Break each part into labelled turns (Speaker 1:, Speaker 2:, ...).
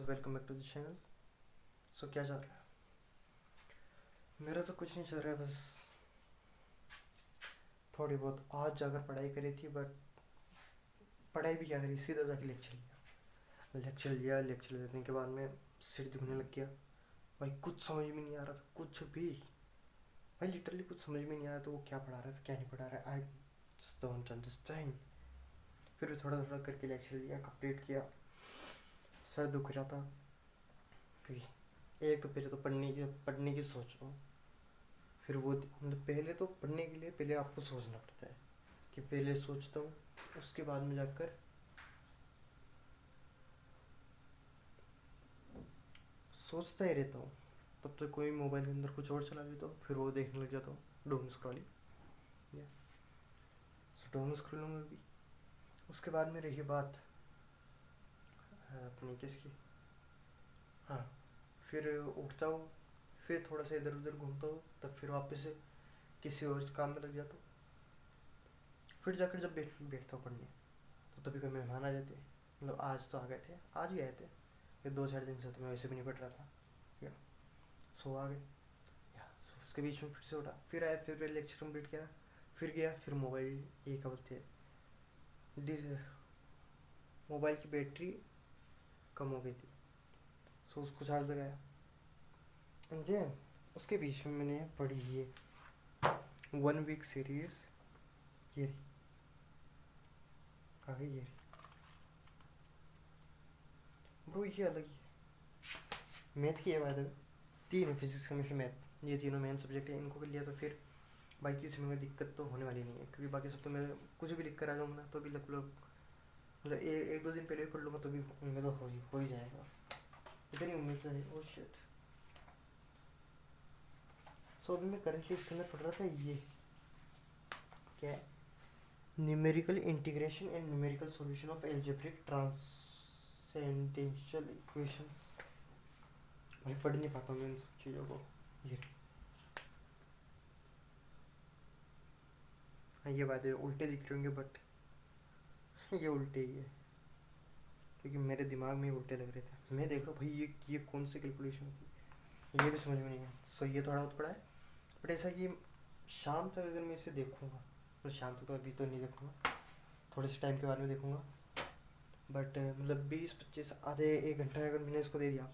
Speaker 1: So welcome back to the channel. So क्या चल रहा है? मेरा तो कुछ नहीं चल रहा है, बस थोड़ी बहुत आज जाकर पढ़ाई करी थी, बट पढ़ाई भी क्या करी, सीधा जाके लेक्चर लेने के बाद में सिर दुखने लग गया। भाई कुछ समझ में नहीं आ रहा था, कुछ भी। भाई लिटरली कुछ समझ में नहीं आया तो वो क्या पढ़ा रहा था क्या नहीं पढ़ा रहा है, आई जस्ट डोंट अंडरस्टैंड। फिर भी थोड़ा थोड़ा करके लेक्चर लिया, कंप्लीट किया। सर दुख रहा था क्योंकि एक तो पहले तो पढ़ने की सोच रहा हूँ। फिर वो मतलब पहले तो पढ़ने के लिए पहले आपको सोचना पड़ता है कि पहले सोचता हूँ, उसके बाद में जाकर सोचता ही रहता हूँ। तब तक कोई मोबाइल के अंदर कुछ और चला लेता हूँ, फिर वो देखने लग जाता हूँ, डूम स्क्रॉलिंग। डूम स्क्रॉलिंग में भी उसके बाद में रही बात अपनी किसकी, हाँ, फिर उठता हूँ, फिर थोड़ा सा इधर उधर घूमता हूँ, तब फिर वापस से किसी और काम में लग जाता हूँ। फिर जाकर जब बैठता हूँ पढ़ने, तो तभी कोई मेहमान आ जाते हैं। मतलब आज तो आ गए थे, आज ही आए थे। ये 2-4 दिन से तो मैं वैसे भी नहीं पढ़ रहा था, या सो आ गए, या सो उसके बीच में फिर से उठा, फिर आया, फिर लेक्चर कंप्लीट किया, फिर गया, फिर मोबाइल, ये क्या बोलते हैं, मोबाइल की बैटरी कम हो गई थी, सो उसको चार्ज लगाया। एंड देन उसके बीच में मैंने पढ़ी ये 1 वीक सीरीज, ये रही, कहाँ गई ये रही ब्रो, ये अलग ही है। मैथ की है बाय द वे, 3 है, फिजिक्स केमिस्ट्री मैथ, ये तीनों मेन सब्जेक्ट है। इनको कर लिया तो फिर बाकी इसमें में दिक्कत तो होने वाली नहीं है, क्योंकि बाकी सब तो मैं कुछ भी लिख कर आ जाऊँगा ना, तो भी लगभग मतलब एक दो दिन पहले भी पढ़ लूँगा तो भी उनमें तो हो ही जाएगा, इतनी उम्मीद तो है। Oh shit. सो अभी मैं करेंटली इसके अंदर पढ़ रहा था, ये क्या है, numerical integration and numerical solution of algebraic transcendental equations. भाई पढ़ नहीं पाता हूँ मैं इन सब चीज़ों को। ये हाँ, ये बात है, उल्टे दिख रहे होंगे, बट ये उल्टे ही है, क्योंकि मेरे दिमाग में उल्टे लग रहे थे। मैं देख रहा हूँ भाई ये कौन सी कैलकुलेशन थी, ये भी समझ में नहीं आया। सो ये थोड़ा बहुत पड़ा है, बट ऐसा कि शाम तक अगर मैं इसे देखूँगा, तो शाम तक तो अभी तो नहीं देखूँगा, थोड़े से टाइम के बाद में देखूँगा, बट मतलब 20-25 आधे 1 घंटा अगर मैंने इसको दे दिया,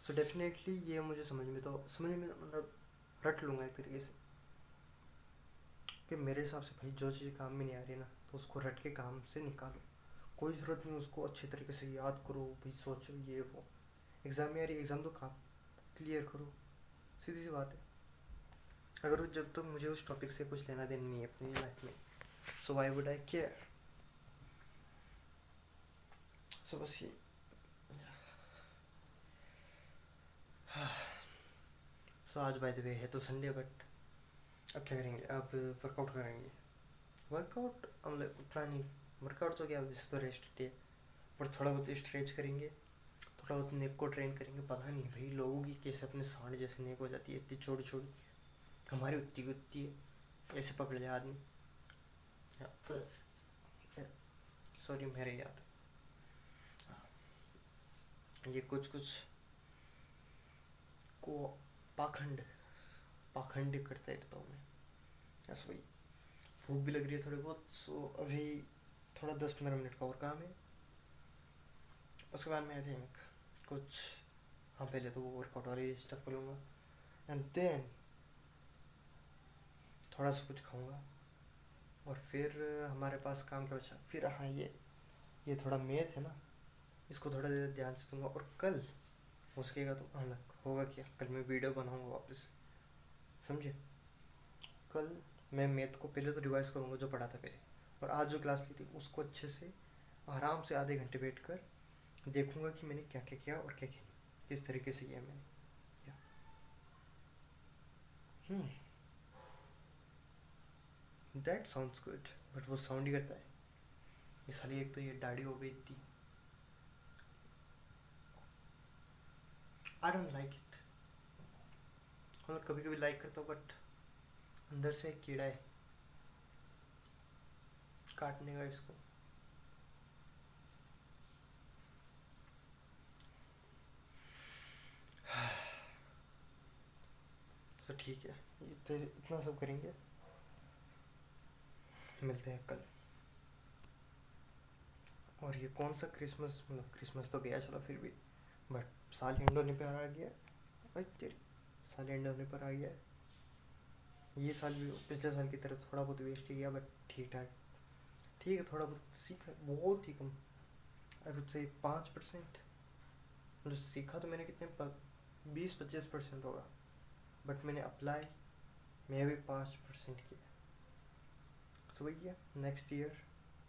Speaker 1: सो डेफिनेटली ये मुझे समझ में मतलब रट लूँगा एक तरीके से। कि मेरे हिसाब से भाई जो चीज़ काम में नहीं आ रही ना, तो उसको रट के काम से निकालो। कोई ज़रूरत नहीं उसको अच्छे तरीके से याद करो, भाई सोचो ये वो। एग्ज़ाम में आ रही, एग्ज़ाम तो काम क्लियर करो, सीधी सी बात है। अगर जब तक मुझे उस टॉपिक से कुछ लेना देना नहीं है अपनी लाइफ में, सो वाई वुड आई केयर। सो बस ये सो आज बाय द वे है तो संडे, बट अब क्या करेंगे, अब वर्कआउट करेंगे। वर्कआउट मतलब उतना नहीं, वर्कआउट तो क्या, वैसे तो रेस्ट डे, पर थोड़ा बहुत स्ट्रेच करेंगे, थोड़ा बहुत नेक को ट्रेन करेंगे। पता नहीं भाई लोगों की कैसे अपने सांड जैसे नेक हो जाती है, इतनी छोटी छोटी, हमारी उतनी की उतनी है, ऐसे पकड़ लिया आदमी। सॉरी मेरे याद, ये कुछ कुछ को पाखंड करते रहता हूँ मैं, ऐसा भाई। भूख भी लग रही है थोड़ी बहुत, सो अभी थोड़ा 10-15 मिनट का और काम है, उसके बाद मैं आई थिंक कुछ, हाँ पहले तो वो वर्कआउट वाली स्टफ करूँगा, एंड देन थोड़ा सा कुछ खाऊंगा, और फिर हमारे पास काम क्या बचा फिर, हाँ ये थोड़ा मैथ है ना, इसको थोड़ा देर ध्यान से दूंगा। और कल हो सकेगा तो अलग होगा, क्या कल मैं वीडियो बनाऊंगा वापस, समझे। कल मैं मैथ को पहले तो रिवाइज करूंगा जो पढ़ा था पहले, और आज जो क्लास ली थी उसको अच्छे से आराम से आधे घंटे बैठ कर देखूंगा कि मैंने क्या क्या किया और क्या क्या नहीं, किस तरीके से किया मैंने। दैट साउंड्स गुड, बट वो साउंड ही करता है। इसलिए एक तो ये दाढ़ी हो गई थी, आई डोंट लाइक इट। मतलब कभी कभी लाइक करता हूँ, बट अंदर से एक कीड़ा है काटने का इसको। ठीक है, ये तो इतना सब करेंगे, मिलते हैं कल। और ये कौन सा क्रिसमस, मतलब क्रिसमस तो गया चलो फिर भी, बट साल एंड होने पर आ गया। अरे तेरी, साल एंड होने पर आ गया है। ये साल भी पिछले साल की तरह थोड़ा बहुत वेस्ट ही गया, बट ठीक ठाक। ठीक है, थोड़ा बहुत सीखा, बहुत ही कम, आई वुड से 5%। मतलब सीखा तो मैंने कितने 20-25% होगा, बट मैंने अप्लाई मैं भी 5% किया। सो वही है, नेक्स्ट ईयर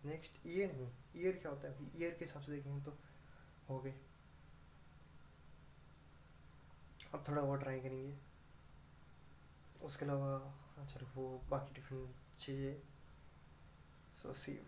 Speaker 1: नहीं, ईयर क्या होता है, ईयर के हिसाब से देखेंगे तो हो गए। अब थोड़ा और ट्राई करेंगे, उसके अलावा अच्छा वो बाकी डिफरेंट चीज़ें। सो सी यू।